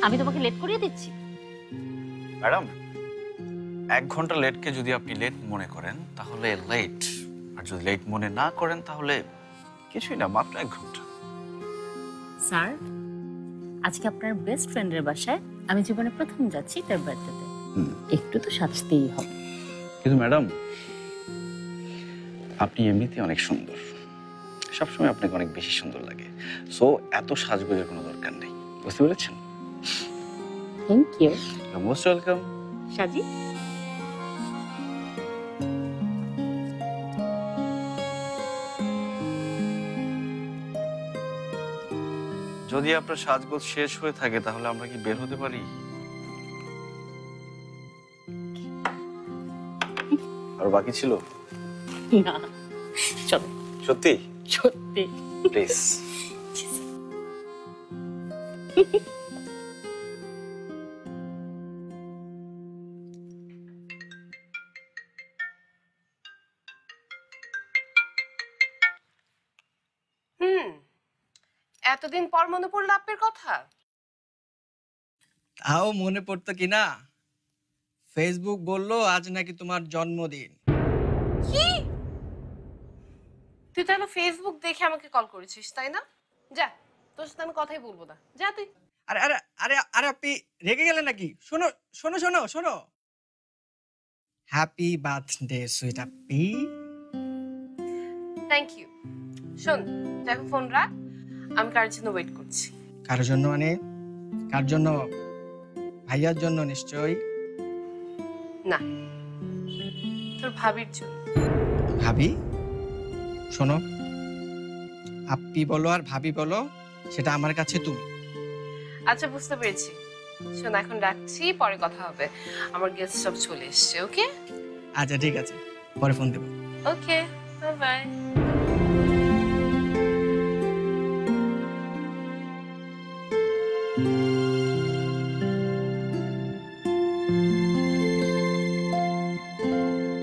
আমি তোমাকে লেট করিয়ে দিচ্ছি? ম্যাডাম, 1 ঘন্টা লেটকে যদি আপনি লেট মনে করেন তাহলে লেট, আর যদি লেট মনে না করেন তাহলে কিছুই না, মাত্র 1 ঘন্টা। স্যার, আজকে আপনার বেস্ট ফ্রেন্ডের বাসায় আমি জীবনে প্রথম যাচ্ছি তার বার্থডেতে। একটু তো সাজতেই হবে। কিন্তু ম্যাডাম, আপনি এমনিতে অনেক সুন্দর, সবসময় আপনাকে অনেক বেশি সুন্দর লাগে, সো এত সাজগোজের কোনো দরকার নেই, বুঝতে পেরেছেন? Thank you. Most welcome. Saji, যদি আপনার সাজগোজ শেষ হয়ে থাকে তাহলে আমরা কি বের হতে পারি? আর বাকি ছিল? না চলো। সত্যি? সত্যি। প্লিজ। এতদিন পর মনে পড়লো আপনার কথা? তাও মনে পড়তো কিনা, ফেসবুক বললো আজ নাকি তোমার জন্মদিন। কি? তুই তাহলে ফেসবুক দেখে আমাকে কল করেছিস, তাই না? যা, তোর সাথে আমি কথাই বলবো না, যা তুই। আরে আরে আরে আরে আপনি রেগে গেলেন নাকি? শোনো শোনো শোনো শোনো, হ্যাপি বার্থডে সুইট আপি। Thank you. শোন, দেখো ফোন রাখ, আমি কার জন্য ওয়েট করছি। কার জন্য মানে? কার জন্য? ভাইয়ার জন্য নিশ্চয়ই। না, তোর ভাবির জন্য। ভাবি? শোনো, আপি বলো আর ভাবি বলো, সেটা আমার কাছে তুমি। আচ্ছা, বুঝতে পেরেছি। শোন, এখন রাখছি, পরে কথা হবে, আমার গেস্ট সব চলে এসছে। ওকে? আচ্ছা ঠিক আছে, পরে ফোন দেবো। ওকে, বাই বাই।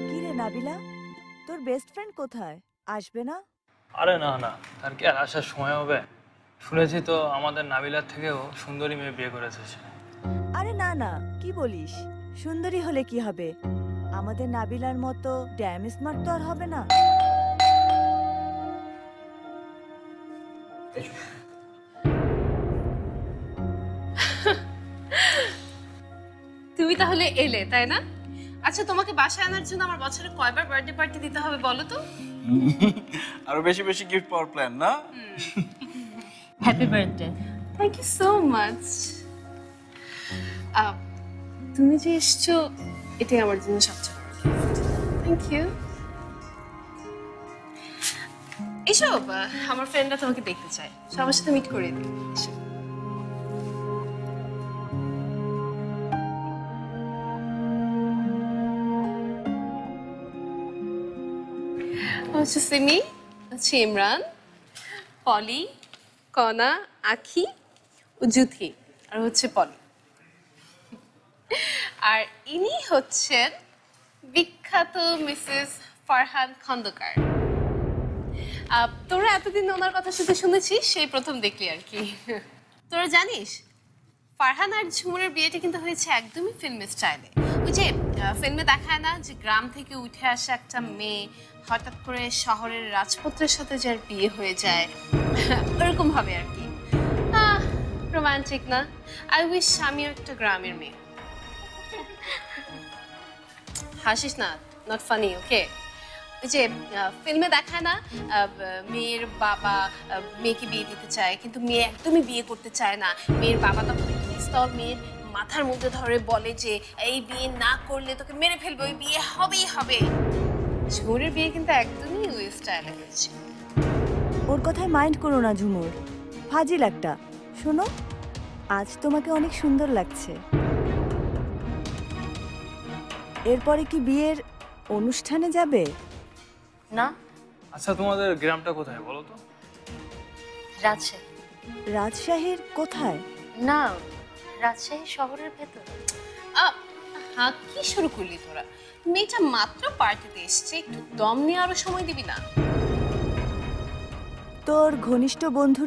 কি রে নাবিলা, তোর বেস্ট ফ্রেন্ড কোথায়? আসবে না? আরে না না, তার কি আর আসার সময় হবে? শুনেছি তো আমাদের নাবিলার থেকেও সুন্দরী মেয়ে বিয়ে করেছে সে। আরে না না, কি বলিস? সুন্দরী হলে কি হবে, আমাদের নাবিলার মতো ড্যাম স্মার্ট তো আর হবে না। তুমি তাহলে এলে, তাই না? আচ্ছা, তোমাকে বাসায় আনার জন্য আমার বছরে কয়বার বার্থডে পার্টি দিতে হবে বলো তো? আরো বেশি বেশি গিফট পাওয়ার প্ল্যান না? Happy birthday. Thank you so much. তুমি যে এসছো, এটাই আমার জন্য সবচেয়ে বড় গিফট। Thank you. এসো, আমার ফ্রেন্ডরা তোমাকে দেখতে চায়, সবার সাথে মিট করে দিই। এসো। হচ্ছে সিমি, হচ্ছে ইমরান, পলি, কনা, আখি ও জুথি, আর হচ্ছে পলি। আর ইনি হচ্ছেন বিখ্যাত মিসেস ফারহান খন্দকার। তোরা এতদিন ওনার কথা শুধু শুনেছিস, সেই প্রথম দেখলি আর কি। তোরা জানিস ফারহান আর ঝুমুরের বিয়েটা কিন্তু হয়েছে একদমই ফিল্ম স্টাইলে। ওই যে ফিল্মে দেখায় না যে গ্রাম থেকে উঠে আসা একটা মেয়ে হঠাৎ করে শহরের রাজপুত্রের সাথে যার বিয়ে হয়ে যায়, ওরকম ভাবে আর কি। রোমান্টিক না? আই উইশ আমিও একটা গ্রামের মেয়ে। হাসিস না, নট ফানি, ওকে? ওই যে ফিল্মে দেখায় না, মেয়ের বাবা মেয়েকে বিয়ে দিতে চায়, কিন্তু মেয়ে একদমই বিয়ে করতে চায় না। মেয়ের বাবা তখন পিস্তল মেয়ের মাথার মধ্যে ধরে বলে যে এই বিয়ে না করলে তোকে মেরে ফেলবে, ওই বিয়ে হবেই হবে। ঝুমুরের বিয়ে কিন্তু একদমই ওই স্টাইলে হয়েছে। ওর কথায় মাইন্ড করো না ঝুমুর, ফাজিল একটা। শোনো, আজ তোমাকে অনেক সুন্দর লাগছে। এরপরে কি বিয়ের অনুষ্ঠানে যাবে? না, আচ্ছা, তোমাদের গ্রামটা কোথায় বলো তো? রাজশাহী। রাজশাহীর কোথায়? না, রাজশাহী শহরের ভেতর। হ্যাঁ, কি শুরু করলি তোরা? মেয়েটা মাত্র পার্টিতে এসছে, একটু দম নিয়ে আরো সময় দিবি না? তোর ঘনিষ্ঠ বন্ধুর